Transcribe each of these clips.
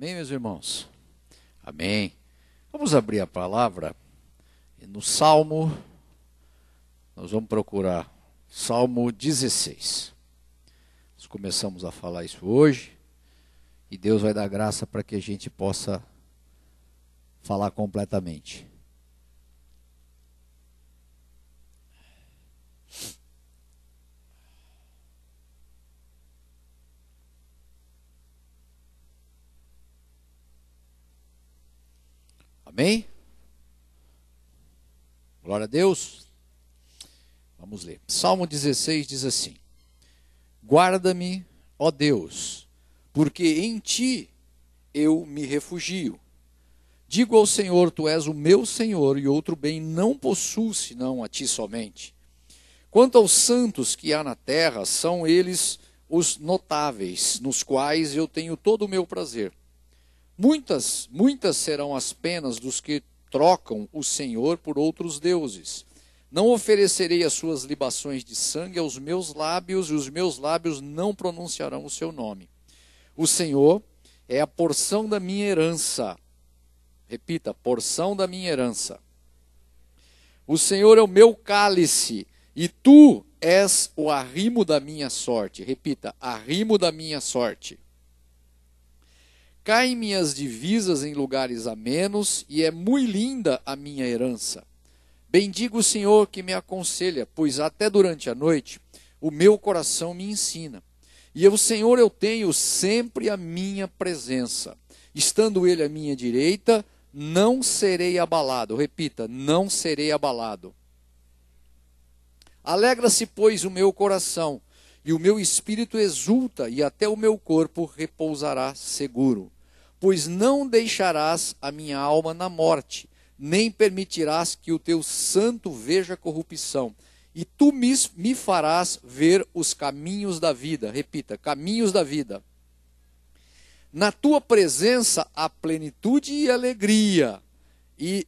Amém, meus irmãos? Amém. Vamos abrir a palavra no Salmo, nós vamos procurar Salmo 16. Nós começamos a falar isso hoje e Deus vai dar graça para que a gente possa falar completamente. Amém? Glória a Deus. Vamos ler. Salmo 16 diz assim: Guarda-me, ó Deus, porque em ti eu me refugio. Digo ao Senhor, tu és o meu Senhor, e outro bem não possuo, senão a ti somente. Quanto aos santos que há na terra, são eles os notáveis, nos quais eu tenho todo o meu prazer. Muitas serão as penas dos que trocam o Senhor por outros deuses. Não oferecerei as suas libações de sangue aos meus lábios, e os meus lábios não pronunciarão o seu nome. O Senhor é a porção da minha herança. Repita, porção da minha herança. O Senhor é o meu cálice, e tu és o arrimo da minha sorte. Repita, arrimo da minha sorte. Caem minhas divisas em lugares amenos, e é muito linda a minha herança. Bendigo o Senhor que me aconselha, pois até durante a noite o meu coração me ensina. E o Senhor eu tenho sempre a minha presença. Estando Ele à minha direita, não serei abalado. Repita, não serei abalado. Alegra-se, pois, o meu coração, e o meu espírito exulta, e até o meu corpo repousará seguro. Pois não deixarás a minha alma na morte, nem permitirás que o teu santo veja corrupção. E tu me farás ver os caminhos da vida. Repita, caminhos da vida. Na tua presença há plenitude e alegria, e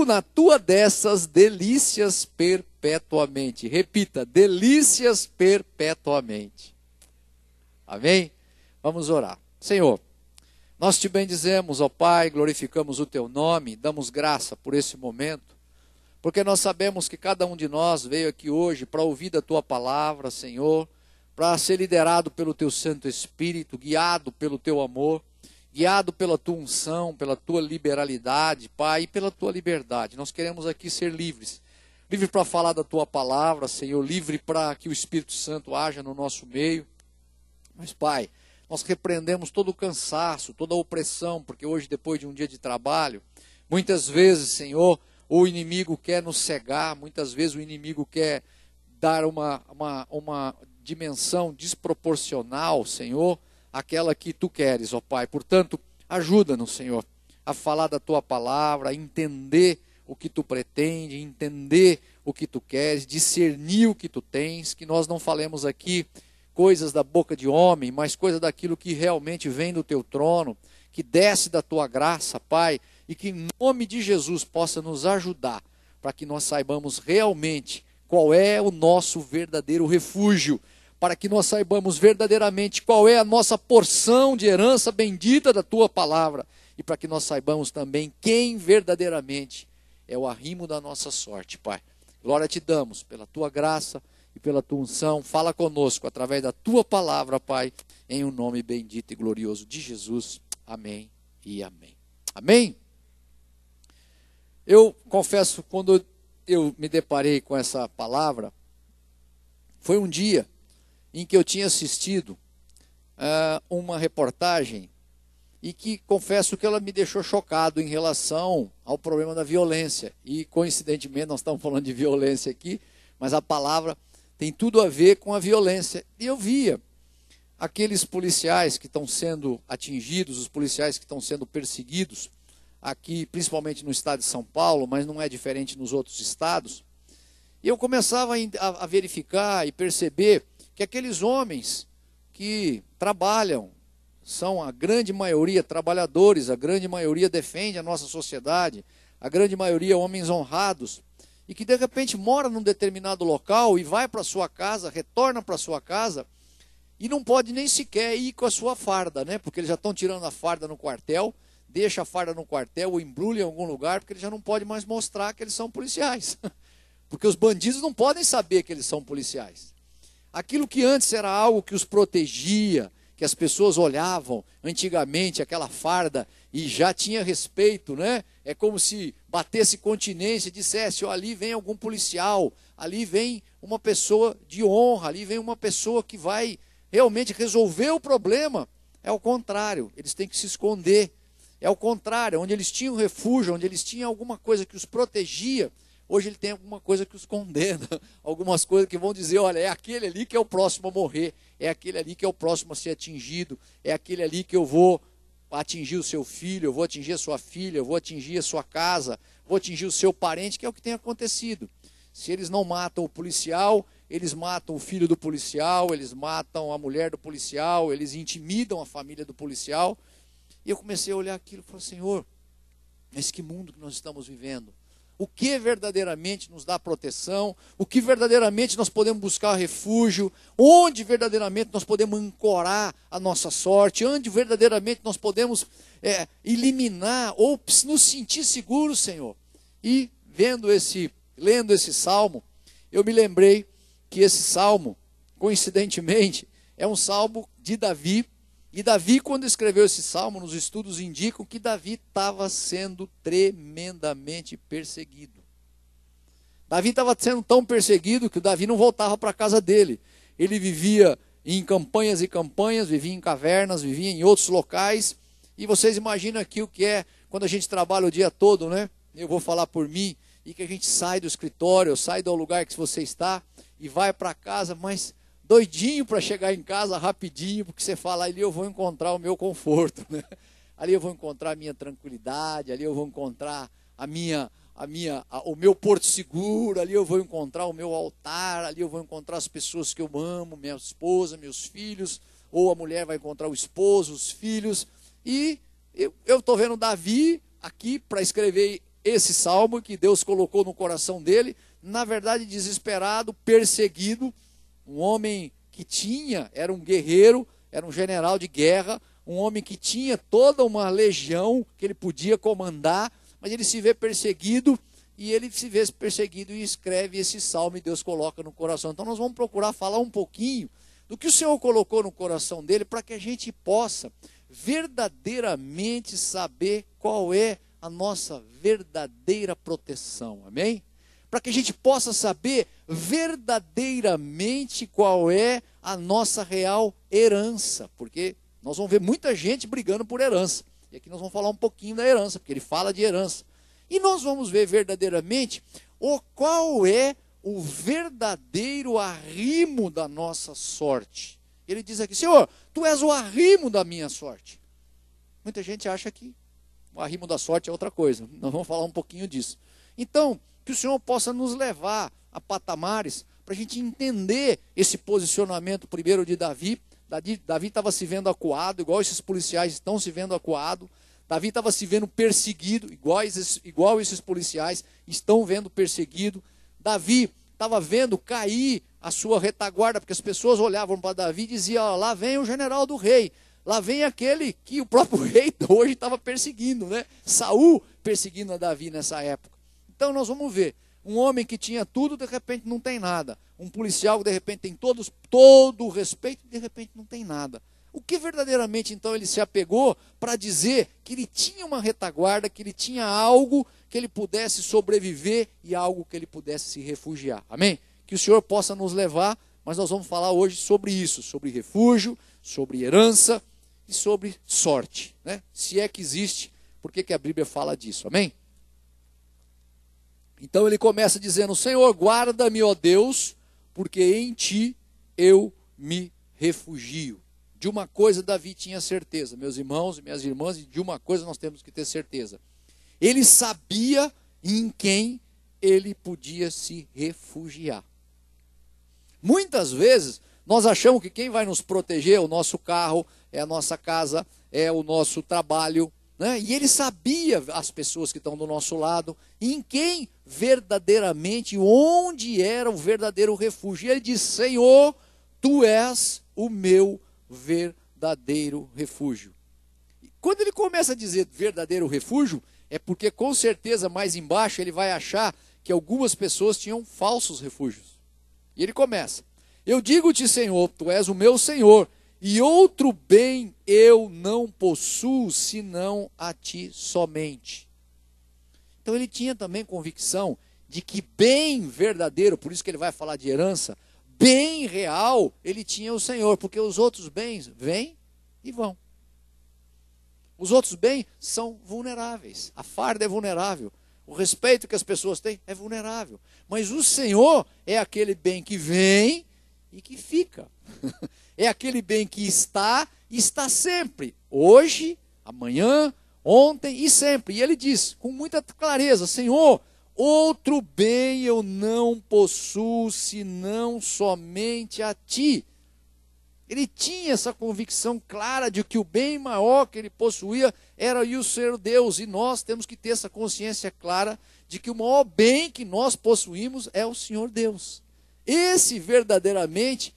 na tua destas delícias perpetuamente. Repita, delícias perpetuamente. Amém? Vamos orar. Senhor, nós te bendizemos, ó Pai, glorificamos o teu nome, damos graça por esse momento, porque nós sabemos que cada um de nós veio aqui hoje para ouvir da tua palavra, Senhor, para ser liderado pelo teu Santo Espírito, guiado pelo teu amor, guiado pela tua unção, pela tua liberalidade, Pai, e pela tua liberdade. Nós queremos aqui ser livres, livre para falar da tua palavra, Senhor, livre para que o Espírito Santo haja no nosso meio. Mas, Pai, nós repreendemos todo o cansaço, toda a opressão, porque hoje, depois de um dia de trabalho, muitas vezes, Senhor, o inimigo quer nos cegar, muitas vezes o inimigo quer dar uma dimensão desproporcional, Senhor, àquela que tu queres, ó Pai. Portanto, ajuda-nos, Senhor, a falar da tua palavra, a entender o que tu pretende, entender o que tu queres, discernir o que tu tens, que nós não falemos aqui coisas da boca de homem, mas coisas daquilo que realmente vem do teu trono, que desce da tua graça, Pai, e que em nome de Jesus possa nos ajudar, para que nós saibamos realmente qual é o nosso verdadeiro refúgio, para que nós saibamos verdadeiramente qual é a nossa porção de herança bendita da tua palavra, e para que nós saibamos também quem verdadeiramente é o arrimo da nossa sorte, Pai. Glória te damos pela tua graça e pela tua unção. Fala conosco através da tua palavra, Pai, em um nome bendito e glorioso de Jesus. Amém e amém. Amém? Eu confesso, quando eu me deparei com essa palavra, foi um dia em que eu tinha assistido uma reportagem e que confesso que ela me deixou chocado em relação ao problema da violência. E coincidentemente nós estamos falando de violência aqui, mas a palavra tem tudo a ver com a violência. E eu via aqueles policiais que estão sendo atingidos, os policiais que estão sendo perseguidos, aqui principalmente no estado de São Paulo, mas não é diferente nos outros estados. E eu começava a verificar e perceber que aqueles homens que trabalham, são a grande maioria trabalhadores, a grande maioria defende a nossa sociedade, a grande maioria homens honrados, e que de repente mora num determinado local e vai para sua casa, retorna para sua casa, e não pode nem sequer ir com a sua farda, né? Porque eles já estão tirando a farda no quartel, deixa a farda no quartel ou embrulha em algum lugar, porque ele já não pode mais mostrar que eles são policiais. Porque os bandidos não podem saber que eles são policiais. Aquilo que antes era algo que os protegia, que as pessoas olhavam antigamente, aquela farda, e já tinha respeito, né? É como se batesse continência e dissesse, ó, ali vem algum policial, ali vem uma pessoa de honra, ali vem uma pessoa que vai realmente resolver o problema. É o contrário, eles têm que se esconder. É o contrário, onde eles tinham refúgio, onde eles tinham alguma coisa que os protegia, hoje ele tem alguma coisa que os condena, algumas coisas que vão dizer, olha, é aquele ali que é o próximo a morrer, é aquele ali que é o próximo a ser atingido, é aquele ali que eu vou atingir o seu filho, eu vou atingir a sua filha, eu vou atingir a sua casa, vou atingir o seu parente, que é o que tem acontecido. Se eles não matam o policial, eles matam o filho do policial, eles matam a mulher do policial, eles intimidam a família do policial. E eu comecei a olhar aquilo e falei, Senhor, mas que mundo que nós estamos vivendo? O que verdadeiramente nos dá proteção? O que verdadeiramente nós podemos buscar refúgio? Onde verdadeiramente nós podemos ancorar a nossa sorte? Onde verdadeiramente nós podemos eliminar ou nos sentir seguros, Senhor? E lendo esse salmo, eu me lembrei que esse salmo, coincidentemente, é um salmo de Davi. E Davi, quando escreveu esse salmo, nos estudos indicam que Davi estava sendo tremendamente perseguido. Davi estava sendo tão perseguido que o Davi não voltava para a casa dele. Ele vivia em campanhas e campanhas, vivia em cavernas, vivia em outros locais. E vocês imaginam aqui o que é quando a gente trabalha o dia todo, né? Eu vou falar por mim, e que a gente sai do escritório, sai do lugar que você está e vai para casa, mas doidinho para chegar em casa rapidinho, porque você fala, ali eu vou encontrar o meu conforto, né? Ali eu vou encontrar a minha tranquilidade, ali eu vou encontrar o meu porto seguro, ali eu vou encontrar o meu altar, ali eu vou encontrar as pessoas que eu amo, minha esposa, meus filhos, ou a mulher vai encontrar o esposo, os filhos. E eu estou vendo Davi aqui para escrever esse salmo que Deus colocou no coração dele, na verdade desesperado, perseguido, um homem que era um guerreiro, era um general de guerra, um homem que tinha toda uma legião que ele podia comandar, mas ele se vê perseguido, e ele se vê perseguido e escreve esse salmo e Deus coloca no coração. Então nós vamos procurar falar um pouquinho do que o Senhor colocou no coração dele, para que a gente possa verdadeiramente saber qual é a nossa verdadeira proteção, amém? Para que a gente possa saber verdadeiramente qual é a nossa real herança, porque nós vamos ver muita gente brigando por herança, e aqui nós vamos falar um pouquinho da herança, porque ele fala de herança, e nós vamos ver verdadeiramente qual é o verdadeiro arrimo da nossa sorte. Ele diz aqui, Senhor, tu és o arrimo da minha sorte. Muita gente acha que o arrimo da sorte é outra coisa, nós vamos falar um pouquinho disso. Então, que o Senhor possa nos levar a patamares para a gente entender esse posicionamento primeiro de Davi. Davi estava se vendo acuado, igual esses policiais estão se vendo acuado. Davi estava se vendo perseguido, igual esses policiais estão vendo perseguido. Davi estava vendo cair a sua retaguarda, porque as pessoas olhavam para Davi e diziam, ó, lá vem o general do rei, lá vem aquele que o próprio rei hoje estava perseguindo, né? Saul perseguindo a Davi nessa época. Então nós vamos ver, um homem que tinha tudo, de repente não tem nada. Um policial que de repente tem todo o respeito, de repente não tem nada. O que verdadeiramente então ele se apegou para dizer que ele tinha uma retaguarda, que ele tinha algo que ele pudesse sobreviver e algo que ele pudesse se refugiar. Amém? Que o Senhor possa nos levar, mas nós vamos falar hoje sobre isso, sobre refúgio, sobre herança e sobre sorte, né? Se é que existe, por que a Bíblia fala disso? Amém? Então ele começa dizendo, Senhor, guarda-me, ó Deus, porque em ti eu me refugio. De uma coisa Davi tinha certeza, meus irmãos e minhas irmãs, e de uma coisa nós temos que ter certeza. Ele sabia em quem ele podia se refugiar. Muitas vezes nós achamos que quem vai nos proteger é o nosso carro, é a nossa casa, é o nosso trabalho, né? E ele sabia as pessoas que estão do nosso lado, em quem verdadeiramente, onde era o verdadeiro refúgio. E ele diz, Senhor, tu és o meu verdadeiro refúgio. Quando ele começa a dizer verdadeiro refúgio, é porque com certeza mais embaixo ele vai achar que algumas pessoas tinham falsos refúgios. E ele começa: eu digo-te, Senhor, tu és o meu Senhor, e outro bem eu não possuo, senão a ti somente. Então ele tinha também convicção de que bem verdadeiro, por isso que ele vai falar de herança, bem real, ele tinha o Senhor, porque os outros bens vêm e vão. Os outros bens são vulneráveis, a farda é vulnerável, o respeito que as pessoas têm é vulnerável, mas o Senhor é aquele bem que vem e que fica, é aquele bem que está sempre, hoje, amanhã, ontem e sempre. E ele diz com muita clareza: Senhor, outro bem eu não possuo, senão somente a ti. Ele tinha essa convicção clara de que o bem maior que ele possuía era o ser Deus. E nós temos que ter essa consciência clara de que o maior bem que nós possuímos é o Senhor Deus. Esse verdadeiramente,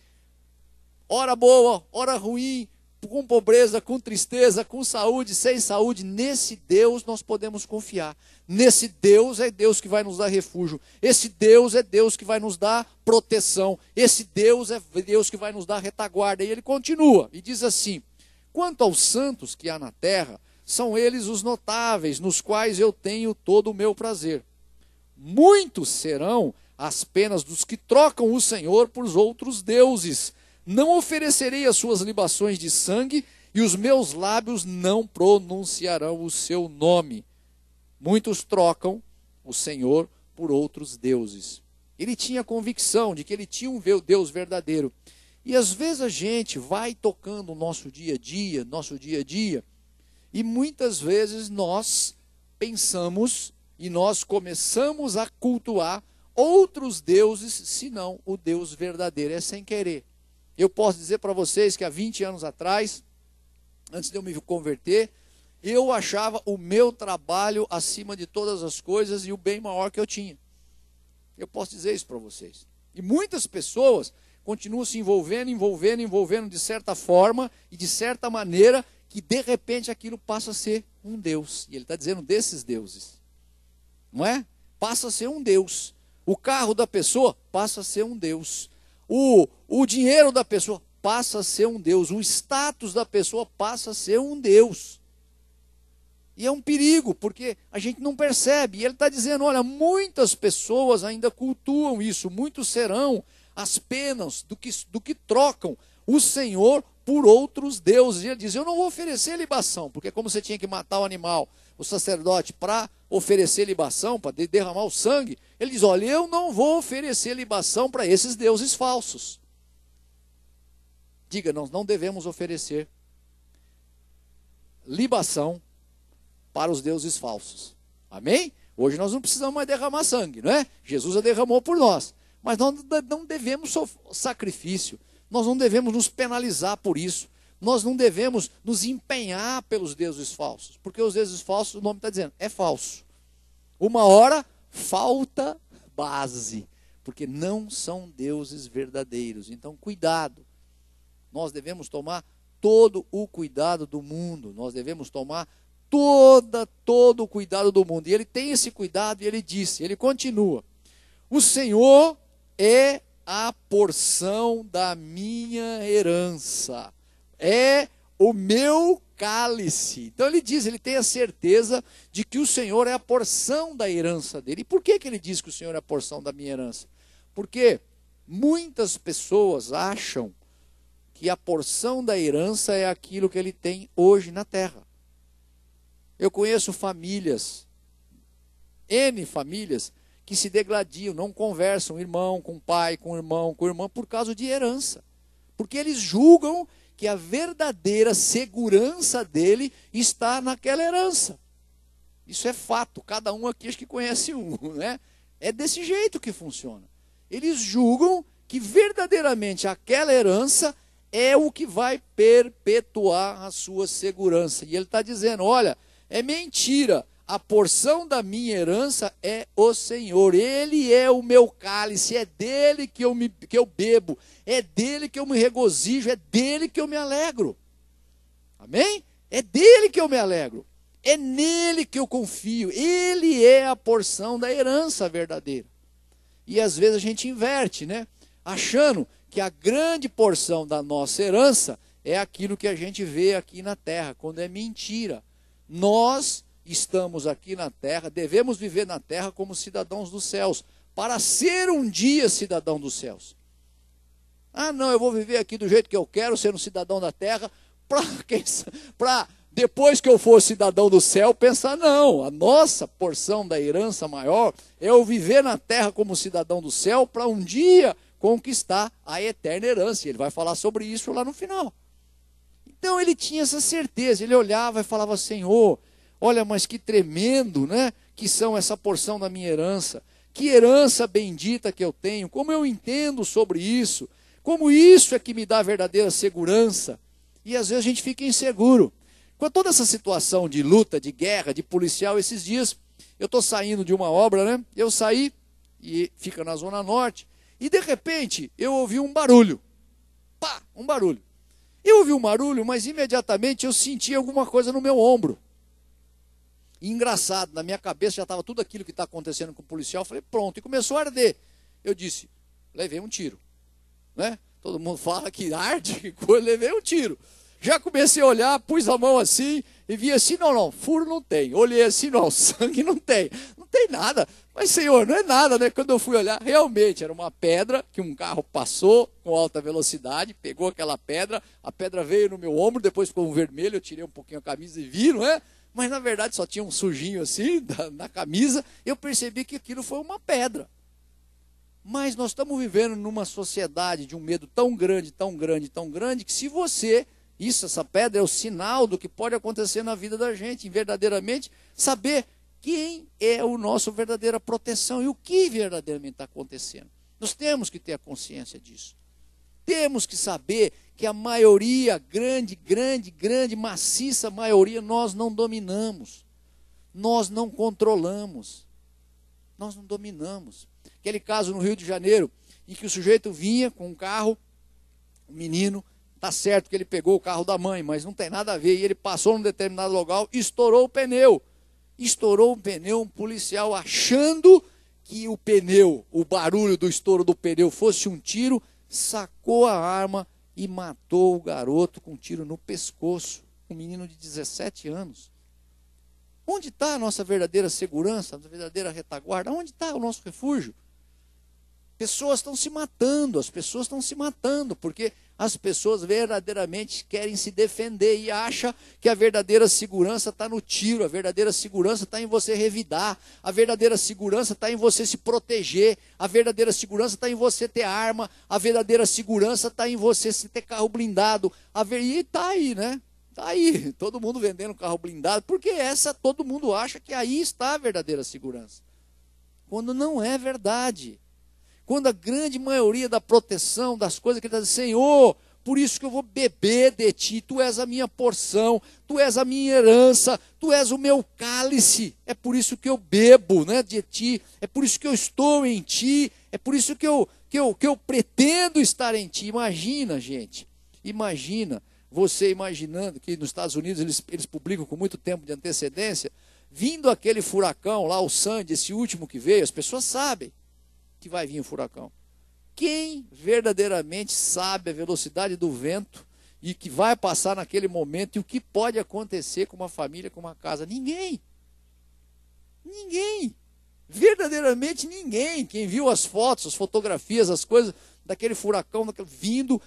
hora boa, hora ruim, com pobreza, com tristeza, com saúde, sem saúde, nesse Deus nós podemos confiar. Nesse Deus é Deus que vai nos dar refúgio. Esse Deus é Deus que vai nos dar proteção. Esse Deus é Deus que vai nos dar retaguarda. E ele continua e diz assim: quanto aos santos que há na terra, são eles os notáveis, nos quais eu tenho todo o meu prazer. Muitos serão as penas dos que trocam o Senhor por outros deuses. Não oferecerei as suas libações de sangue, e os meus lábios não pronunciarão o seu nome. Muitos trocam o Senhor por outros deuses. Ele tinha convicção de que ele tinha um Deus verdadeiro. E às vezes a gente vai tocando o nosso dia a dia, e muitas vezes nós pensamos e nós começamos a cultuar outros deuses, senão o Deus verdadeiro. É sem querer. Eu posso dizer para vocês que há 20 anos atrás, antes de eu me converter, eu achava o meu trabalho acima de todas as coisas e o bem maior que eu tinha. Eu posso dizer isso para vocês. E muitas pessoas continuam se envolvendo de certa forma e de certa maneira, que de repente aquilo passa a ser um Deus. E ele está dizendo desses deuses. Não é? Passa a ser um Deus. O carro da pessoa passa a ser um Deus. O dinheiro da pessoa passa a ser um Deus. O status da pessoa passa a ser um Deus. E é um perigo, porque a gente não percebe. E ele está dizendo, olha, muitas pessoas ainda cultuam isso. Muitos serão as penas do que trocam o Senhor por outros deuses. E ele diz, eu não vou oferecer libação, porque como você tinha que matar o animal, o sacerdote, para oferecer libação, para derramar o sangue, ele diz, olha, eu não vou oferecer libação para esses deuses falsos. Diga, nós não devemos oferecer libação para os deuses falsos. Amém? Hoje nós não precisamos mais derramar sangue, não é? Jesus já derramou por nós. Mas nós não devemos sacrifício. Nós não devemos nos penalizar por isso. Nós não devemos nos empenhar pelos deuses falsos. Porque os deuses falsos, o nome está dizendo, é falso. Uma hora falta base. Porque não são deuses verdadeiros. Então, cuidado. Nós devemos tomar todo o cuidado do mundo. Nós devemos tomar todo o cuidado do mundo. E ele tem esse cuidado e ele disse, ele continua. O Senhor é a porção da minha herança. É o meu cálice. Então ele diz, ele tem a certeza de que o Senhor é a porção da herança dele. E por que ele diz que o Senhor é a porção da minha herança? Porque muitas pessoas acham que a porção da herança é aquilo que ele tem hoje na terra. Eu conheço famílias, N famílias, que se degladiam, não conversam, irmão com pai, com irmão, com irmã, por causa de herança. Porque eles julgam que a verdadeira segurança dele está naquela herança. Isso é fato, cada um aqui acho que conhece um, né? É desse jeito que funciona. Eles julgam que verdadeiramente aquela herança é o que vai perpetuar a sua segurança. E ele está dizendo, olha, é mentira. a porção da minha herança é o Senhor. Ele é o meu cálice, é dele que eu bebo, é dele que eu me regozijo, é dele que eu me alegro. Amém? É dele que eu me alegro. É nele que eu confio. Ele é a porção da herança verdadeira. E às vezes a gente inverte, né? Achando que a grande porção da nossa herança é aquilo que a gente vê aqui na terra, quando é mentira. Nós estamos aqui na terra, devemos viver na terra como cidadãos dos céus, para ser um dia cidadão dos céus. Ah, não, eu vou viver aqui do jeito que eu quero, sendo cidadão da terra, para depois que eu for cidadão do céu, pensar, não, a nossa porção da herança maior é eu viver na terra como cidadão do céu, para um dia conquistar a eterna herança. E ele vai falar sobre isso lá no final. Então ele tinha essa certeza, ele olhava e falava, Senhor, olha, mas que tremendo, né? Que são essa porção da minha herança. Que herança bendita que eu tenho. Como eu entendo sobre isso. Como isso é que me dá verdadeira segurança. E às vezes a gente fica inseguro. Com toda essa situação de luta, de guerra, de policial, esses dias, eu estou saindo de uma obra, né? Eu saí, e fica na Zona Norte, e de repente eu ouvi um barulho. Pá, um barulho. Eu ouvi um barulho, mas imediatamente eu senti alguma coisa no meu ombro. E engraçado, na minha cabeça já estava tudo aquilo que está acontecendo com o policial. Eu falei, pronto, e começou a arder. Eu disse, levei um tiro. Né? Todo mundo fala que arde, que coisa, levei um tiro. Já comecei a olhar, pus a mão assim, e vi assim, não, furo não tem. Olhei assim, não, sangue não tem. Não tem nada. Mas, Senhor, não é nada, né? Quando eu fui olhar, realmente era uma pedra que um carro passou com alta velocidade, pegou aquela pedra, a pedra veio no meu ombro, depois ficou um vermelho, eu tirei um pouquinho a camisa e vi, não é? Mas, na verdade, só tinha um sujinho assim na camisa, eu percebi que aquilo foi uma pedra. Mas nós estamos vivendo numa sociedade de um medo tão grande, tão grande, tão grande, que se você... essa pedra é o sinal do que pode acontecer na vida da gente, em verdadeiramente saber quem é a nossa verdadeira proteção e o que verdadeiramente está acontecendo. Nós temos que ter a consciência disso. Temos que saber que a maioria, grande, maciça maioria, nós não dominamos. Nós não controlamos. Nós não dominamos. Aquele caso no Rio de Janeiro, em que o sujeito vinha com um carro, o menino, tá certo que ele pegou o carro da mãe, mas não tem nada a ver. E ele passou num determinado local e estourou o pneu. Estourou o pneu, um policial achando que o pneu, o barulho do estouro do pneu fosse um tiro, sacou a arma e matou o garoto com um tiro no pescoço. Um menino de 17 anos. Onde está a nossa verdadeira segurança, a verdadeira retaguarda? Onde está o nosso refúgio? Pessoas estão se matando, as pessoas estão se matando, porque as pessoas verdadeiramente querem se defender e acham que a verdadeira segurança está no tiro, a verdadeira segurança está em você revidar, a verdadeira segurança está em você se proteger, a verdadeira segurança está em você ter arma, a verdadeira segurança está em você se ter carro blindado, e está aí, né? Está aí, todo mundo vendendo carro blindado, porque todo mundo acha que aí está a verdadeira segurança, quando não é verdade. Quando a grande maioria da proteção, das coisas que ele está dizendo, Senhor, por isso que eu vou beber de ti, tu és a minha porção, tu és a minha herança, tu és o meu cálice, é por isso que eu bebo, né, de ti, é por isso que eu estou em ti, é por isso que eu pretendo estar em ti. Imagina, gente, imagina, você imaginando que nos Estados Unidos eles publicam com muito tempo de antecedência, vindo aquele furacão lá, o Sandy, esse último que veio, as pessoas sabem que vai vir o furacão. Quem verdadeiramente sabe a velocidade do vento e que vai passar naquele momento e o que pode acontecer com uma família, com uma casa? Ninguém. Ninguém. Verdadeiramente ninguém. Quem viu as fotos, as fotografias, as coisas daquele furacão vindo,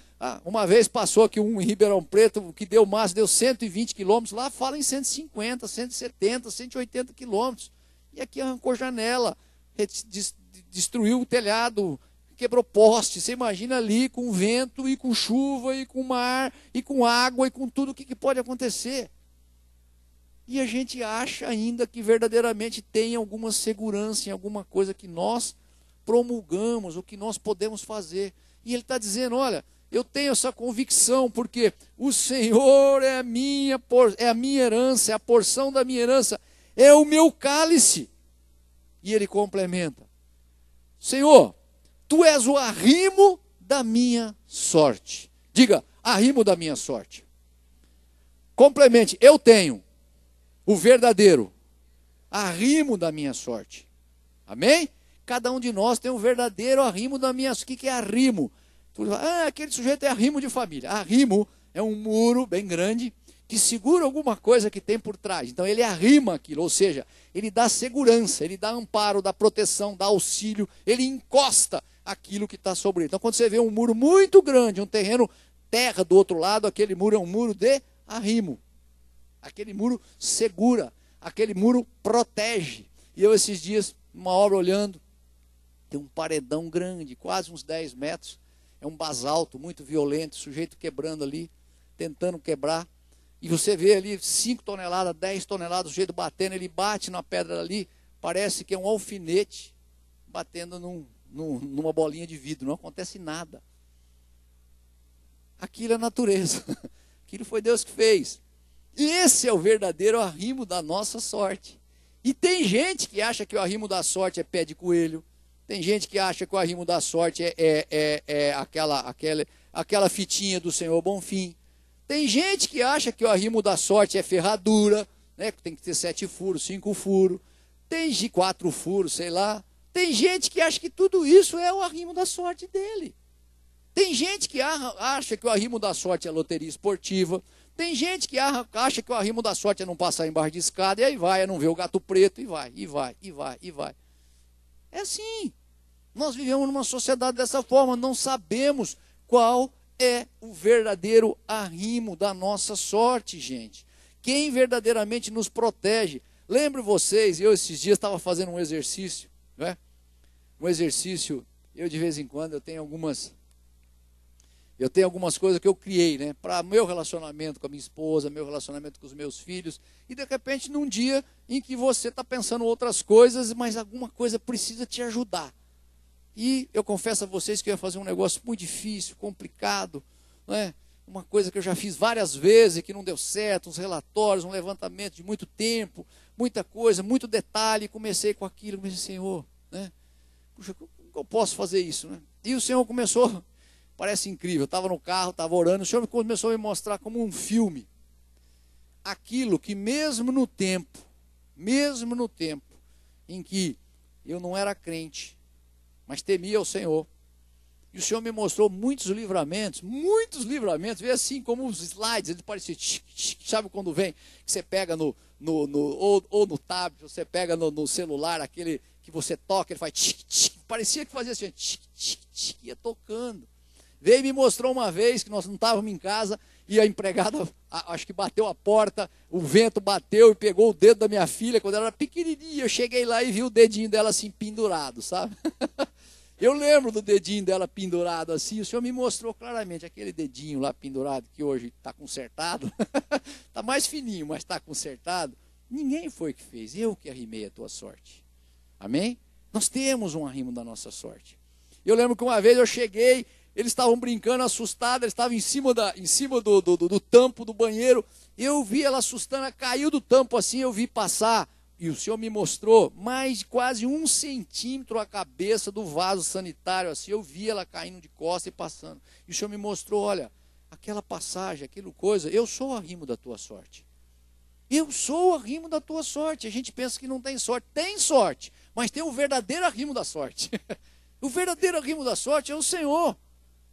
uma vez passou aqui um em Ribeirão Preto, que deu 120 quilômetros, lá fala em 150, 170, 180 quilômetros. E aqui arrancou janela, destruiu o telhado, quebrou poste. Você imagina ali com vento e com chuva e com mar e com água e com tudo o que pode acontecer. E a gente acha ainda que verdadeiramente tem alguma segurança em alguma coisa que nós promulgamos, o que nós podemos fazer. E ele está dizendo, olha, eu tenho essa convicção, porque o Senhor é a minha herança, é a porção da minha herança. é o meu cálice. E ele complementa: Senhor, tu és o arrimo da minha sorte. Diga, arrimo da minha sorte. Complemente, eu tenho o verdadeiro arrimo da minha sorte. Amém? Cada um de nós tem um verdadeiro arrimo da minha sorte. O que é arrimo? Aquele sujeito é arrimo de família. Arrimo é um muro bem grande que segura alguma coisa que tem por trás. Então ele arrima aquilo, ou seja, ele dá segurança, ele dá amparo, dá proteção, dá auxílio, ele encosta aquilo que está sobre ele. Então quando você vê um muro muito grande, um terreno terra do outro lado, aquele muro é um muro de arrimo. Aquele muro segura, aquele muro protege. E eu esses dias, uma obra olhando, tem um paredão grande, quase uns 10 metros, é um basalto muito violento, sujeito quebrando ali, tentando quebrar. E você vê ali 5 toneladas, 10 toneladas, o sujeito batendo, ele bate na pedra ali, parece que é um alfinete batendo numa bolinha de vidro, não acontece nada. Aquilo é natureza, aquilo foi Deus que fez. E esse é o verdadeiro arrimo da nossa sorte. E tem gente que acha que o arrimo da sorte é pé de coelho, tem gente que acha que o arrimo da sorte é aquela fitinha do Senhor Bonfim. Tem gente que acha que o arrimo da sorte é ferradura, né? Tem que ter 7 furos, 5 furos. Tem 4 furos, sei lá. Tem gente que acha que tudo isso é o arrimo da sorte dele. Tem gente que acha que o arrimo da sorte é loteria esportiva. Tem gente que acha que o arrimo da sorte é não passar embaixo de escada, e aí vai, é não ver o gato preto, e vai. É assim. Nós vivemos numa sociedade dessa forma, não sabemos qual é o verdadeiro arrimo da nossa sorte, gente. Quem verdadeiramente nos protege. Lembro vocês, eu esses dias estava fazendo um exercício, né? Um exercício, eu de vez em quando, eu tenho algumas coisas que eu criei, né? Para meu relacionamento com a minha esposa, meu relacionamento com os meus filhos. E de repente, num dia em que você está pensando outras coisas, mas alguma coisa precisa te ajudar. E eu confesso a vocês que eu ia fazer um negócio muito difícil, complicado, né? Uma coisa que eu já fiz várias vezes e que não deu certo, uns relatórios, um levantamento de muito tempo, muita coisa, muito detalhe. Comecei com aquilo, comecei, Senhor, né? Puxa, como eu posso fazer isso, né? E o Senhor começou, parece incrível, eu estava no carro, estava orando, o Senhor começou a me mostrar como um filme, aquilo que mesmo no tempo em que eu não era crente, mas temia o Senhor, e o Senhor me mostrou muitos livramentos, veio assim como os slides, ele parecia, sabe quando vem, que você pega ou no tablet, você pega no celular, aquele que você toca, ele faz, parecia que fazia assim, ia tocando. Veio e me mostrou uma vez que nós não estávamos em casa, e a empregada, acho que bateu a porta, o vento bateu e pegou o dedo da minha filha, quando ela era pequenininha, eu cheguei lá e vi o dedinho dela assim pendurado, sabe? Eu lembro do dedinho dela pendurado assim, o Senhor me mostrou claramente, aquele dedinho lá pendurado, que hoje está consertado, está mais fininho, mas está consertado, ninguém foi que fez, eu que arrimei a tua sorte. Amém? Nós temos um arrimo da nossa sorte. Eu lembro que uma vez eu cheguei, eles estavam brincando, assustados, eles estavam em cima do tampo do banheiro, eu vi ela assustando, ela caiu do tampo assim, eu vi passar, e o Senhor me mostrou mais de quase 1 centímetro a cabeça do vaso sanitário, assim, eu vi ela caindo de costas e passando, e o Senhor me mostrou, olha, aquela passagem, aquilo coisa, eu sou o arrimo da tua sorte. Eu sou o arrimo da tua sorte. A gente pensa que não tem sorte, mas tem o verdadeiro arrimo da sorte. O verdadeiro arrimo da sorte é o Senhor.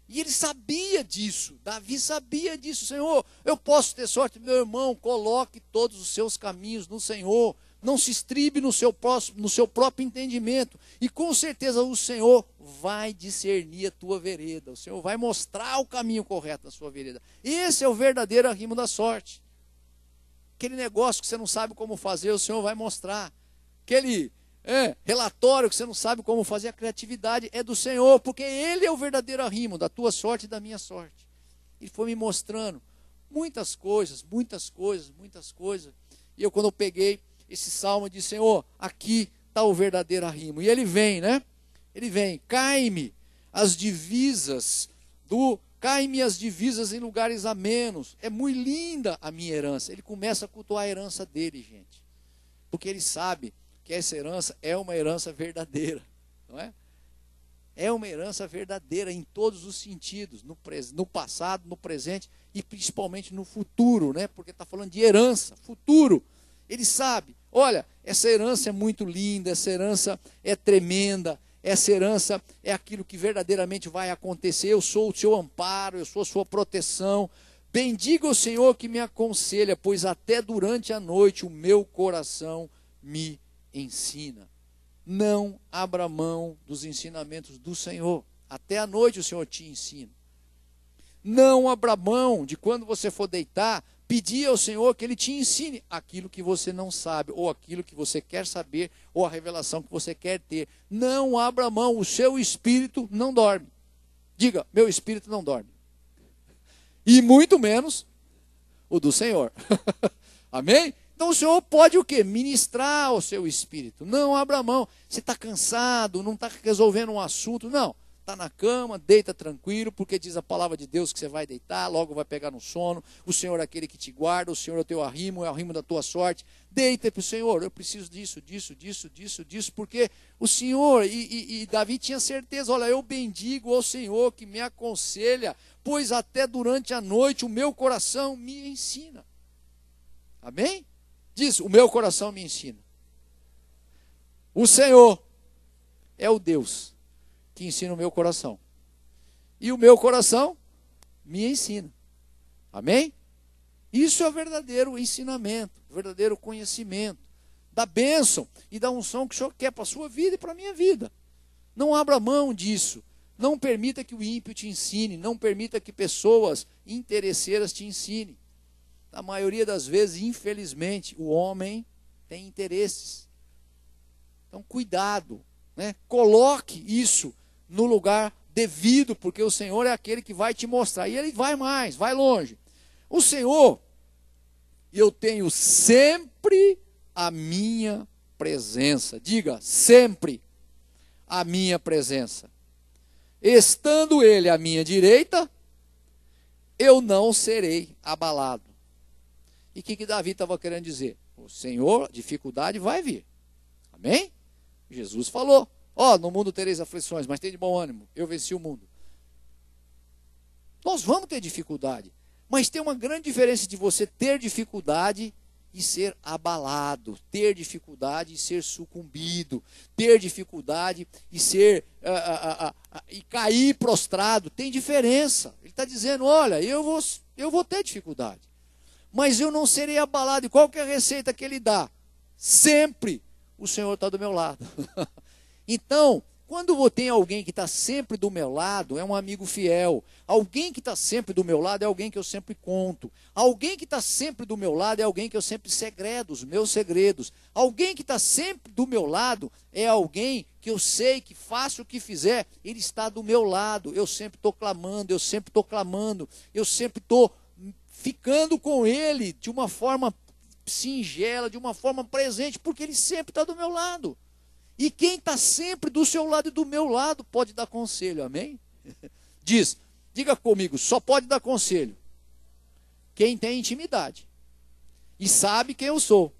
E ele sabia disso, Davi sabia disso. Senhor, eu posso ter sorte, meu irmão, coloque todos os seus caminhos no Senhor, não se estribe no seu próprio entendimento, e com certeza o Senhor vai discernir a tua vereda, o Senhor vai mostrar o caminho correto da sua vereda. Esse é o verdadeiro arrimo da sorte. Aquele negócio que você não sabe como fazer, o Senhor vai mostrar. Aquele relatório que você não sabe como fazer, a criatividade é do Senhor, porque Ele é o verdadeiro arrimo da tua sorte e da minha sorte. Ele foi me mostrando muitas coisas. E eu, quando eu peguei esse salmo, disse, Senhor, aqui está o verdadeiro arrimo. E ele vem, né? Ele vem, cai-me as divisas em lugares amenos. É muito linda a minha herança. Ele começa a cultuar a herança dele, gente. Porque ele sabe que essa herança é uma herança verdadeira, não é? É uma herança verdadeira em todos os sentidos, no passado, no presente e principalmente no futuro, né? Porque está falando de herança, futuro. Ele sabe, olha, essa herança é muito linda, essa herança é tremenda, essa herança é aquilo que verdadeiramente vai acontecer. Eu sou o seu amparo, eu sou a sua proteção. Bendiga o Senhor que me aconselha, pois até durante a noite o meu coração me ensina. Não abra mão dos ensinamentos do Senhor. Até a noite o Senhor te ensina. Não abra mão de quando você for deitar, pedir ao Senhor que Ele te ensine aquilo que você não sabe, ou aquilo que você quer saber, ou a revelação que você quer ter. Não abra mão, o seu espírito não dorme. Diga, meu espírito não dorme. E muito menos o do Senhor. Amém? Então o Senhor pode o quê? Ministrar ao seu espírito. Não abra mão. Você está cansado, não está resolvendo um assunto. Não. Está na cama, deita tranquilo, porque diz a palavra de Deus que você vai deitar, logo vai pegar no sono. O Senhor é aquele que te guarda, o Senhor é o teu arrimo, é o arrimo da tua sorte. Deita para o Senhor, eu preciso disso, porque o Senhor, e Davi tinha certeza, olha, eu bendigo ao Senhor que me aconselha, pois até durante a noite o meu coração me ensina. Amém? Diz, o meu coração me ensina. O Senhor é o Deus que ensina o meu coração. E o meu coração me ensina. Amém? Isso é o verdadeiro ensinamento, o verdadeiro conhecimento da bênção e da unção que o Senhor quer para a sua vida e para a minha vida. Não abra mão disso. Não permita que o ímpio te ensine. Não permita que pessoas interesseiras te ensinem. A maioria das vezes, infelizmente, o homem tem interesses. Então, cuidado, né? Coloque isso no lugar devido, porque o Senhor é aquele que vai te mostrar. E Ele vai mais, vai longe. O Senhor, eu tenho sempre a minha presença. Diga, sempre a minha presença. Estando Ele à minha direita, eu não serei abalado. E o que Davi estava querendo dizer? O Senhor, dificuldade vai vir. Amém? Jesus falou, no mundo tereis aflições, mas tem de bom ânimo, eu venci o mundo. Nós vamos ter dificuldade, mas tem uma grande diferença de você ter dificuldade e ser abalado, ter dificuldade e ser sucumbido, ter dificuldade e ser e cair prostrado. Tem diferença. Ele está dizendo, olha, eu vou ter dificuldade, mas eu não serei abalado. E qual que é a receita que ele dá? Sempre o Senhor está do meu lado. Então, quando tem alguém que está sempre do meu lado, é um amigo fiel. Alguém que está sempre do meu lado é alguém que eu sempre conto. Alguém que está sempre do meu lado é alguém que eu sempre segredo os meus segredos. Alguém que está sempre do meu lado é alguém que eu sei que faça o que fizer, ele está do meu lado. Eu sempre estou clamando, eu sempre estou clamando, eu sempre estou ficando com ele de uma forma singela, de uma forma presente, porque ele sempre está do meu lado. E quem está sempre do seu lado e do meu lado pode dar conselho, amém? Diga comigo, só pode dar conselho quem tem intimidade e sabe quem eu sou.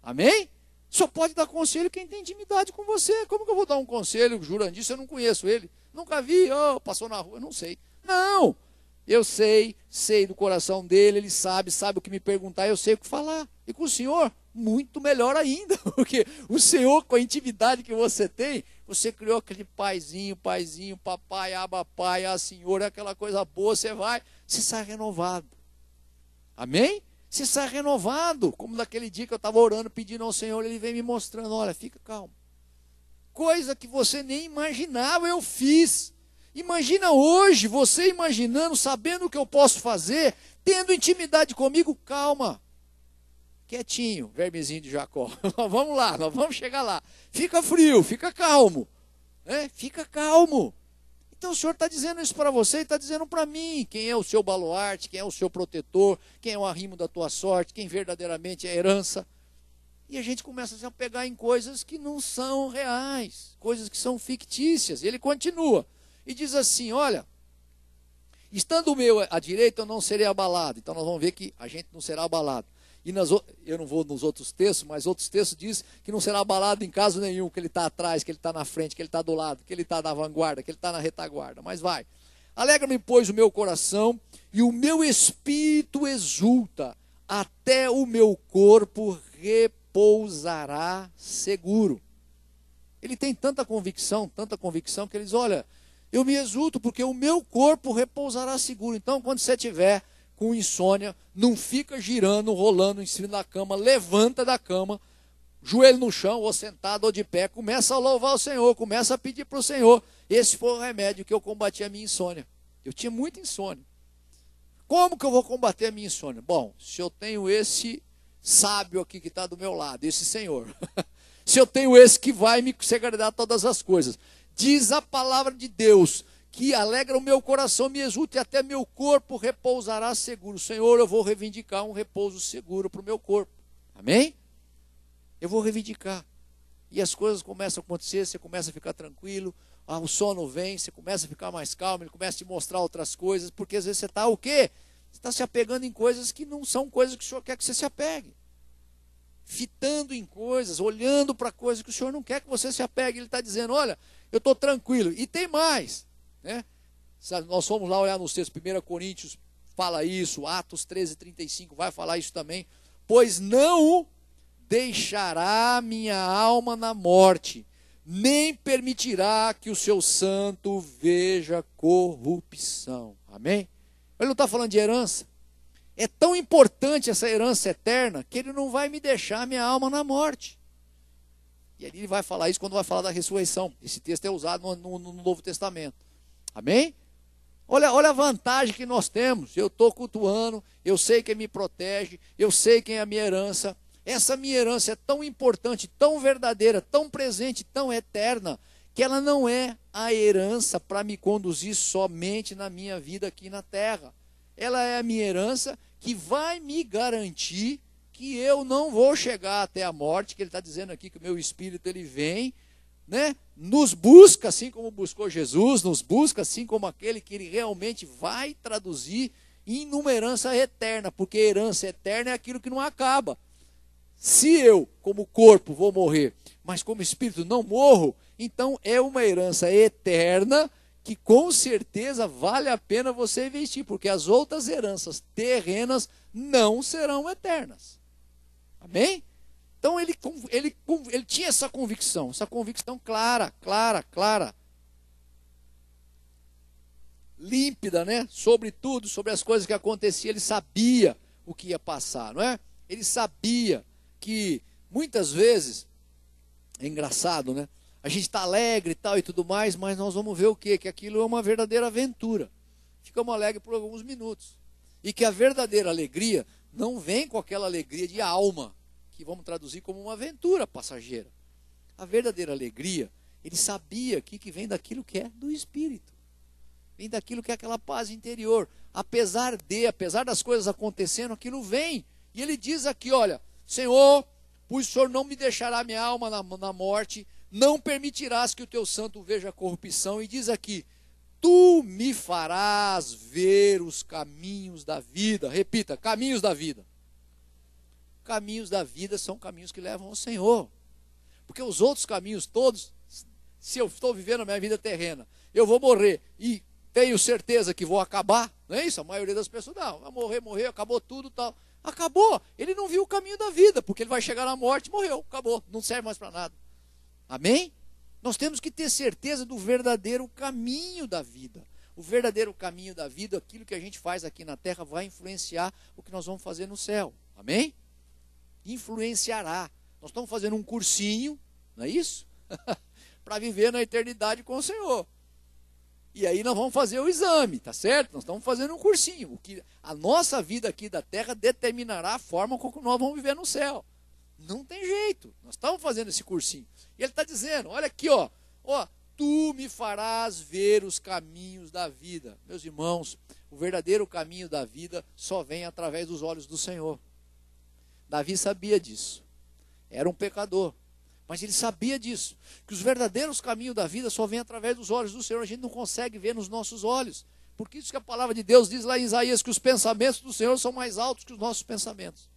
Amém? Só pode dar conselho quem tem intimidade com você. Como que eu vou dar um conselho, Jurandir, se eu não conheço ele? Nunca vi, passou na rua, não sei. Não, eu sei do coração dele, ele sabe o que me perguntar, eu sei o que falar. E com o Senhor, muito melhor ainda, porque o Senhor, com a intimidade que você tem, você criou aquele paizinho, papai, aba pai, Senhor, é aquela coisa boa, você sai renovado. Amém? Você sai renovado, como naquele dia que eu estava orando, pedindo ao Senhor, ele vem me mostrando, olha, fica calmo. Coisa que você nem imaginava, eu fiz. Imagina hoje, você imaginando, sabendo o que eu posso fazer, tendo intimidade comigo, calma. Quietinho, vermezinho de Jacó. Vamos lá, nós vamos chegar lá. Fica frio, fica calmo. Fica calmo. Então o Senhor está dizendo isso para você e está dizendo para mim. Quem é o seu baluarte, quem é o seu protetor, quem é o arrimo da tua sorte, quem verdadeiramente é herança. E a gente começa a se apegar em coisas que não são reais, coisas que são fictícias. E ele continua e diz assim, olha, estando o meu à direita eu não serei abalado. Então nós vamos ver que a gente não será abalado. E eu não vou nos outros textos, mas outros textos diz que não será abalado em caso nenhum, que ele está atrás, que ele está na frente, que ele está do lado, que ele está na vanguarda, que ele está na retaguarda. Mas vai. Alegra-me, pois, o meu coração, e o meu espírito exulta, até o meu corpo repousará seguro. Ele tem tanta convicção, que ele diz, olha, eu me exulto porque o meu corpo repousará seguro. Então, quando você estiver com insônia, não fica girando, rolando em cima da cama, levanta da cama, joelho no chão, ou sentado ou de pé, começa a louvar o Senhor, começa a pedir para o Senhor. Esse foi o remédio que eu combati a minha insônia. Eu tinha muita insônia. Como que eu vou combater a minha insônia? Bom, se eu tenho esse sábio aqui que está do meu lado, esse Senhor, se eu tenho esse que vai me segredar todas as coisas, diz a palavra de Deus, que alegra o meu coração, me exulta e até meu corpo repousará seguro. Senhor, eu vou reivindicar um repouso seguro para o meu corpo. Amém? Eu vou reivindicar. E as coisas começam a acontecer, você começa a ficar tranquilo, o sono vem, você começa a ficar mais calmo, ele começa a te mostrar outras coisas, porque às vezes você está o quê? Você está se apegando em coisas que não são coisas que o Senhor quer que você se apegue. Fitando em coisas, olhando para coisas que o Senhor não quer que você se apegue. Ele está dizendo, olha, eu estou tranquilo. E tem mais, né? Nós fomos lá olhar nos textos, 1 Coríntios fala isso, Atos 13:35 vai falar isso também. Pois não deixará minha alma na morte, nem permitirá que o seu santo veja corrupção. Amém? Ele não está falando de herança. É tão importante essa herança eterna que ele não vai me deixar minha alma na morte. E ele vai falar isso quando vai falar da ressurreição. Esse texto é usado no Novo Testamento. Amém? Olha a vantagem que nós temos. Eu estou cultuando, eu sei quem me protege, eu sei quem é a minha herança. Essa minha herança é tão importante, tão verdadeira, tão presente, tão eterna, que ela não é a herança para me conduzir somente na minha vida aqui na terra. Ela é a minha herança que vai me garantir que eu não vou chegar até a morte, que ele está dizendo aqui que o meu espírito ele vem, né? Nos busca assim como buscou Jesus, nos busca assim como aquele que ele realmente vai traduzir em uma herança eterna, porque herança eterna é aquilo que não acaba. Se eu, como corpo, vou morrer, mas como espírito não morro, então é uma herança eterna que com certeza vale a pena você investir, porque as outras heranças terrenas não serão eternas. Amém? Então ele tinha essa convicção clara, límpida, né? Sobre tudo, sobre as coisas que aconteciam, ele sabia o que ia passar, não é? Ele sabia que muitas vezes, é engraçado, né? A gente está alegre e tal e tudo mais, mas nós vamos ver o quê? Que aquilo é uma verdadeira aventura. Ficamos alegres por alguns minutos. E que a verdadeira alegria não vem com aquela alegria de alma, que vamos traduzir como uma aventura passageira. A verdadeira alegria, ele sabia que vem daquilo que é do Espírito. Vem daquilo que é aquela paz interior. Apesar das coisas acontecendo, aquilo vem. E ele diz aqui, olha, Senhor, pois o Senhor não me deixará minha alma na morte, não permitirás que o teu santo veja corrupção. E diz aqui, tu me farás ver os caminhos da vida. Repita, caminhos da vida. Caminhos da vida são caminhos que levam ao Senhor. Porque os outros caminhos todos, se eu estou vivendo a minha vida terrena, eu vou morrer e tenho certeza que vou acabar, não é isso? A maioria das pessoas, não, vai morrer, acabou tudo, tal. Acabou, ele não viu o caminho da vida, porque ele vai chegar na morte, morreu, acabou, não serve mais para nada. Amém? Nós temos que ter certeza do verdadeiro caminho da vida. O verdadeiro caminho da vida, aquilo que a gente faz aqui na terra, vai influenciar o que nós vamos fazer no céu. Amém? Influenciará. Nós estamos fazendo um cursinho, não é isso? Para viver na eternidade com o Senhor. E aí nós vamos fazer o exame, tá certo? Nós estamos fazendo um cursinho. A nossa vida aqui da terra determinará a forma como nós vamos viver no céu. Não tem jeito. Nós estamos fazendo esse cursinho. E ele está dizendo, olha aqui, ó, tu me farás ver os caminhos da vida. Meus irmãos, o verdadeiro caminho da vida só vem através dos olhos do Senhor. Davi sabia disso. Era um pecador. Mas ele sabia disso, que os verdadeiros caminhos da vida só vêm através dos olhos do Senhor. A gente não consegue ver nos nossos olhos. Por isso que a palavra de Deus diz lá em Isaías que os pensamentos do Senhor são mais altos que os nossos pensamentos.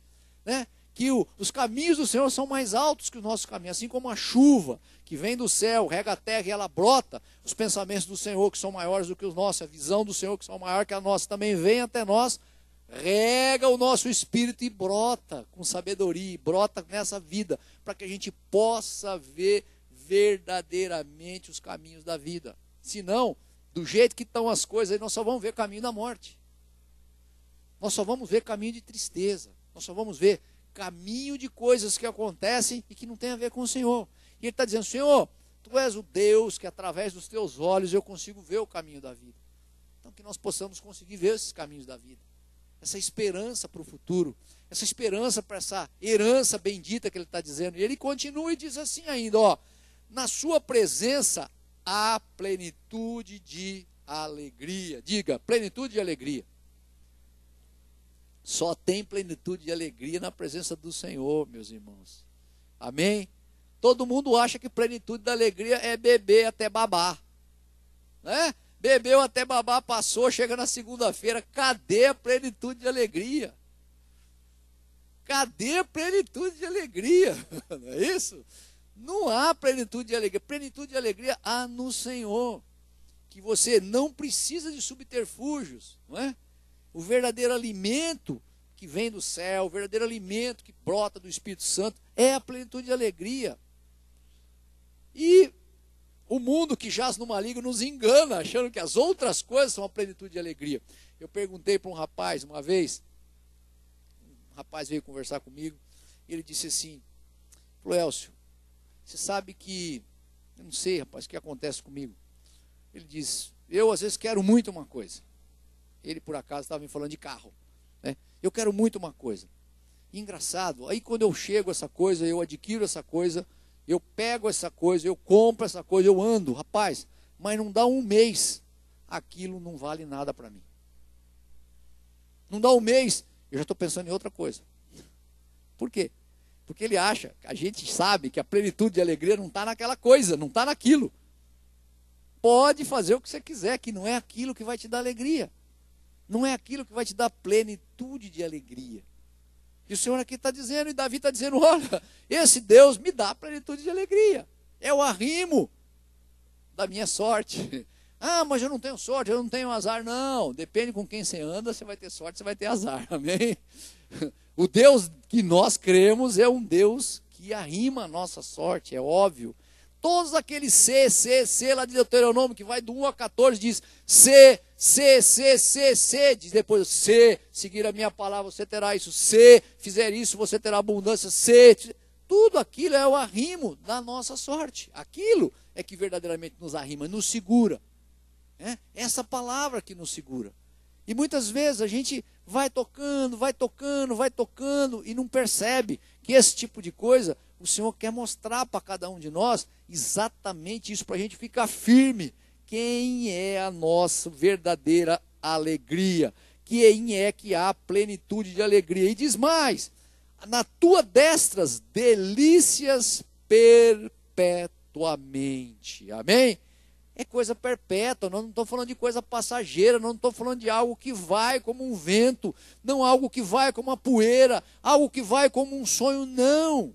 né? Que os caminhos do Senhor são mais altos que os nossos caminhos, assim como a chuva que vem do céu, rega a terra e ela brota, os pensamentos do Senhor que são maiores do que os nossos, a visão do Senhor que são maior que a nossa, também vem até nós, rega o nosso espírito e brota com sabedoria, e brota nessa vida, para que a gente possa ver verdadeiramente os caminhos da vida. Senão, do jeito que estão as coisas, nós só vamos ver caminho da morte. Nós só vamos ver caminho de tristeza. Nós só vamos ver caminho de coisas que acontecem e que não tem a ver com o Senhor. E ele está dizendo, Senhor, Tu és o Deus que através dos Teus olhos eu consigo ver o caminho da vida. Então que nós possamos conseguir ver esses caminhos da vida. Essa esperança para o futuro. Essa esperança para essa herança bendita que ele está dizendo. E ele continua e diz assim ainda, ó, na sua presença há plenitude de alegria. Diga, plenitude de alegria. Só tem plenitude de alegria na presença do Senhor, meus irmãos. Amém? Todo mundo acha que plenitude da alegria é beber até babar. Né? Bebeu até babar, passou, chega na segunda-feira, cadê a plenitude de alegria? Cadê a plenitude de alegria? Não é isso? Não há plenitude de alegria. Plenitude de alegria há no Senhor. Que você não precisa de subterfúgios, não é? O verdadeiro alimento que vem do céu, o verdadeiro alimento que brota do Espírito Santo, é a plenitude de alegria. E o mundo que jaz no maligno nos engana, achando que as outras coisas são a plenitude de alegria. Eu perguntei para um rapaz uma vez, um rapaz veio conversar comigo, e ele disse assim, falou, Elcio, você sabe que, eu não sei, rapaz, o que acontece comigo? Ele disse, eu às vezes quero muito uma coisa. Ele, por acaso, estava me falando de carro. Né? Eu quero muito uma coisa. E engraçado, aí quando eu chego a essa coisa, eu adquiro essa coisa, eu pego essa coisa, eu compro essa coisa, eu ando, rapaz, mas não dá um mês, aquilo não vale nada para mim. Não dá um mês, eu já estou pensando em outra coisa. Por quê? Porque ele acha, a gente sabe que a plenitude de alegria não está naquela coisa, não está naquilo. Pode fazer o que você quiser, que não é aquilo que vai te dar alegria. Não é aquilo que vai te dar plenitude de alegria. E o Senhor aqui está dizendo, e Davi está dizendo, olha, esse Deus me dá plenitude de alegria. É o arrimo da minha sorte. Ah, mas eu não tenho sorte, eu não tenho azar. Não, depende com quem você anda, você vai ter sorte, você vai ter azar. Amém? O Deus que nós cremos é um Deus que arrima a nossa sorte, é óbvio. Todos aqueles C lá de Deuteronômio, que vai do 1 a 14, diz C, diz depois C, seguir a minha palavra, você terá isso, C, fizer isso, você terá abundância, C, tudo aquilo é o arrimo da nossa sorte, aquilo é que verdadeiramente nos arrima, nos segura, essa palavra que nos segura, e muitas vezes a gente vai tocando, e não percebe que esse tipo de coisa, o Senhor quer mostrar para cada um de nós exatamente isso, para a gente ficar firme. Quem é a nossa verdadeira alegria? Quem é que há plenitude de alegria? E diz mais, na tua destras, delícias perpetuamente. Amém? É coisa perpétua, nós não estamos falando de coisa passageira, nós não estamos falando de algo que vai como um vento, não algo que vai como uma poeira, algo que vai como um sonho, não.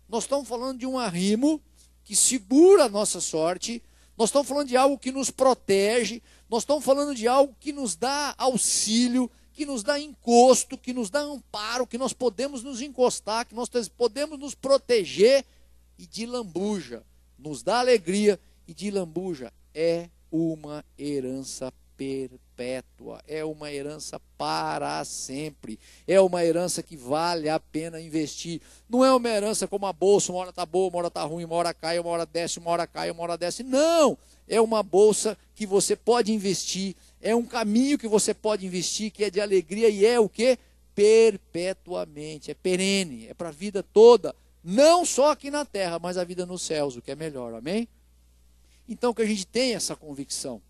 Nós estamos falando de um arrimo que segura a nossa sorte, nós estamos falando de algo que nos protege, nós estamos falando de algo que nos dá auxílio, que nos dá encosto, que nos dá amparo, que nós podemos nos encostar, que nós podemos nos proteger, e de lambuja, nos dá alegria, e de lambuja é uma herança perpétua, é uma herança para sempre, é uma herança que vale a pena investir, não é uma herança como a bolsa, uma hora está boa, uma hora está ruim, uma hora cai, uma hora desce, uma hora cai, uma hora desce, não, é uma bolsa que você pode investir, é um caminho que você pode investir, que é de alegria, e é o que? Perpetuamente, é perene, é para a vida toda, não só aqui na terra, mas a vida nos céus, o que é melhor, amém? Então que a gente tenha essa convicção,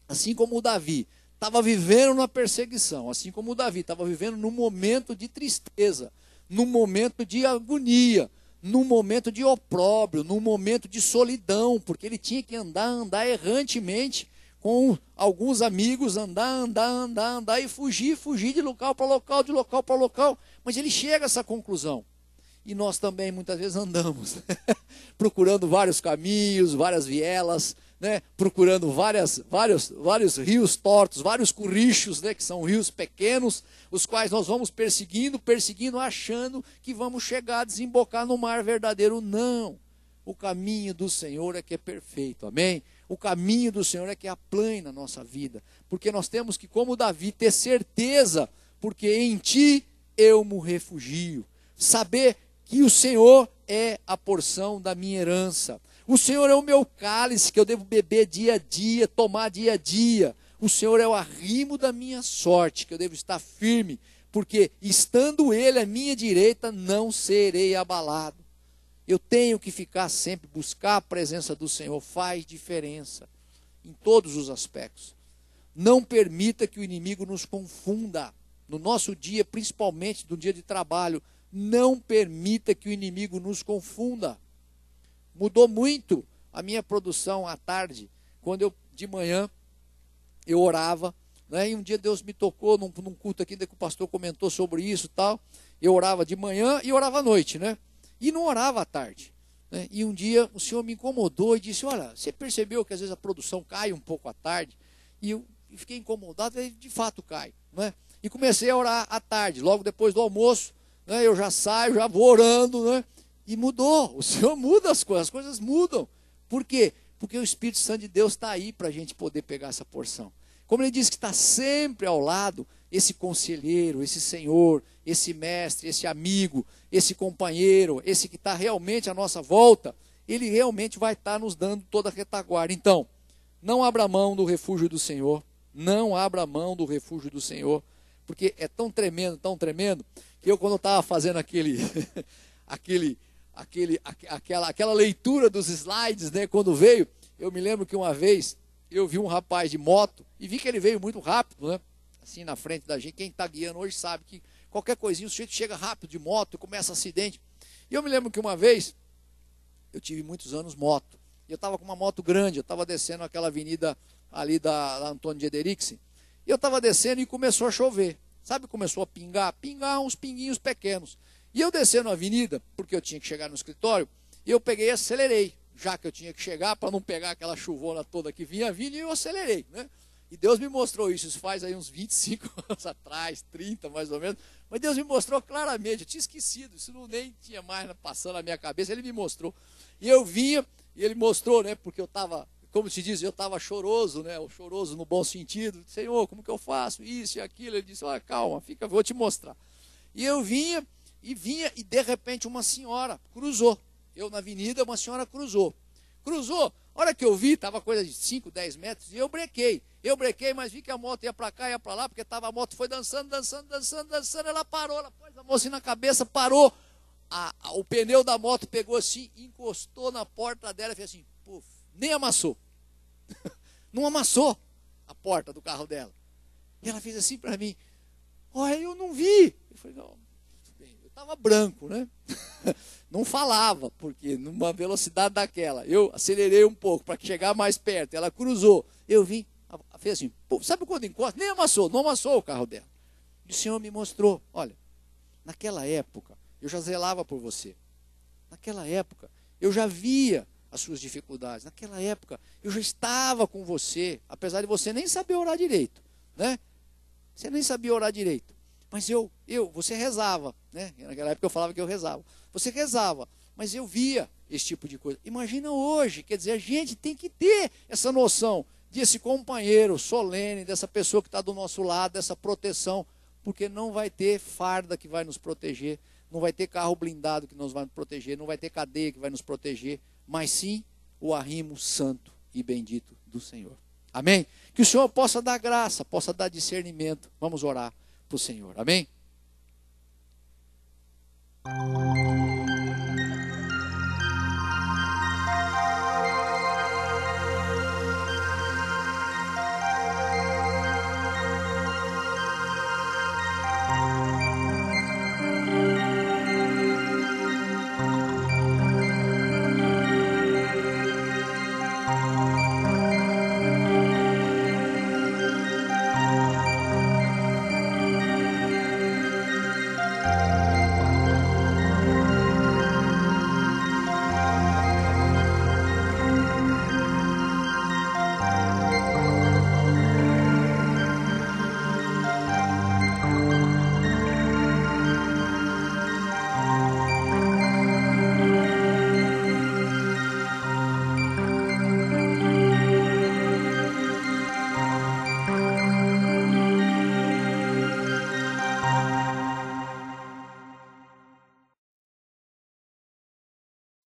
assim como o Davi estava vivendo na perseguição, assim como o Davi estava vivendo num momento de tristeza, num momento de agonia, num momento de opróbrio, num momento de solidão, porque ele tinha que andar errantemente com alguns amigos, andar e fugir de local para local, de local para local. Mas ele chega a essa conclusão. E nós também muitas vezes andamos, procurando vários caminhos, várias vielas, né? Procurando vários rios tortos, vários currichos, né? Que são rios pequenos, os quais nós vamos perseguindo, achando que vamos chegar a desembocar no mar verdadeiro. Não, o caminho do Senhor é que é perfeito, amém? O caminho do Senhor é que é aplane na nossa vida, porque nós temos que, como Davi, ter certeza, porque em ti eu me refugio, saber que o Senhor é a porção da minha herança. O Senhor é o meu cálice que eu devo beber dia a dia, tomar dia a dia. O Senhor é o arrimo da minha sorte, que eu devo estar firme, porque estando Ele à minha direita, não serei abalado. Eu tenho que ficar sempre, buscar a presença do Senhor, faz diferença em todos os aspectos. Não permita que o inimigo nos confunda. No nosso dia, principalmente no dia de trabalho, não permita que o inimigo nos confunda. Mudou muito a minha produção à tarde, quando eu, de manhã, eu orava, né? E um dia Deus me tocou num culto aqui, que o pastor comentou sobre isso e tal. Eu orava de manhã e orava à noite, né? E não orava à tarde, né? E um dia o Senhor me incomodou e disse, olha, você percebeu que às vezes a produção cai um pouco à tarde? E eu fiquei incomodado, e de fato cai, né? E comecei a orar à tarde, logo depois do almoço, né? Eu já saio, já vou orando, né? E mudou, o Senhor muda as coisas mudam. Por quê? Porque o Espírito Santo de Deus está aí para a gente poder pegar essa porção. Como ele diz que está sempre ao lado, esse conselheiro, esse Senhor, esse mestre, esse amigo, esse companheiro, esse que está realmente à nossa volta, ele realmente vai estar nos dando toda a retaguarda. Então, não abra mão do refúgio do Senhor, não abra mão do refúgio do Senhor, porque é tão tremendo, que eu quando estava fazendo aquela leitura dos slides, né, quando veio, eu me lembro que uma vez eu vi um rapaz de moto e vi que ele veio muito rápido, né, assim na frente da gente. Quem está guiando hoje sabe que qualquer coisinha o sujeito chega rápido de moto e começa acidente. E eu me lembro que uma vez, eu tive muitos anos moto, e eu estava com uma moto grande, eu estava descendo aquela avenida ali da Antônio de Ederixen, e eu estava descendo e começou a chover. Sabe, começou a pingar uns pinguinhos pequenos. E eu descendo a avenida, porque eu tinha que chegar no escritório, e eu peguei e acelerei, já que eu tinha que chegar, para não pegar aquela chuvona toda que vinha vindo, e eu acelerei, né? E Deus me mostrou isso faz aí uns 25 anos atrás, 30 mais ou menos, mas Deus me mostrou claramente, eu tinha esquecido, isso não nem tinha mais passando na minha cabeça, Ele me mostrou. E eu vinha, e Ele mostrou, né, porque eu estava, como se diz, eu estava choroso, né, choroso no bom sentido, Senhor, como que eu faço isso e aquilo? Ele disse, olha, calma, vou te mostrar. E eu vinha, e de repente uma senhora cruzou. Eu na avenida, uma senhora cruzou. A hora que eu vi, estava coisa de 5, 10 metros, e eu brequei, mas vi que a moto ia para cá, ia para lá, porque a moto foi dançando, ela parou, ela pôs a mão assim na cabeça, parou, o pneu da moto pegou assim, encostou na porta dela e fez assim, puf, nem amassou. Não amassou a porta do carro dela. E ela fez assim para mim, olha, eu não vi. Eu falei, não, eu estava branco, né? Não falava, porque numa velocidade daquela, eu acelerei um pouco para chegar mais perto, ela cruzou, eu vim, fez assim, pô, sabe quando encosta? Nem amassou, não amassou o carro dela. E o Senhor me mostrou, olha, naquela época, eu já zelava por você, naquela época, eu já via as suas dificuldades, naquela época, eu já estava com você, apesar de você nem saber orar direito, né? Você nem sabia orar direito. Mas você rezava, né? Naquela época eu falava que eu rezava. Você rezava, mas eu via esse tipo de coisa. Imagina hoje, quer dizer, a gente tem que ter essa noção desse companheiro solene, dessa pessoa que está do nosso lado, dessa proteção, porque não vai ter farda que vai nos proteger, não vai ter carro blindado que nos vai nos proteger, não vai ter cadeia que vai nos proteger, mas sim o arrimo santo e bendito do Senhor. Amém? Que o Senhor possa dar graça, possa dar discernimento. Vamos orar para o Senhor. Amém?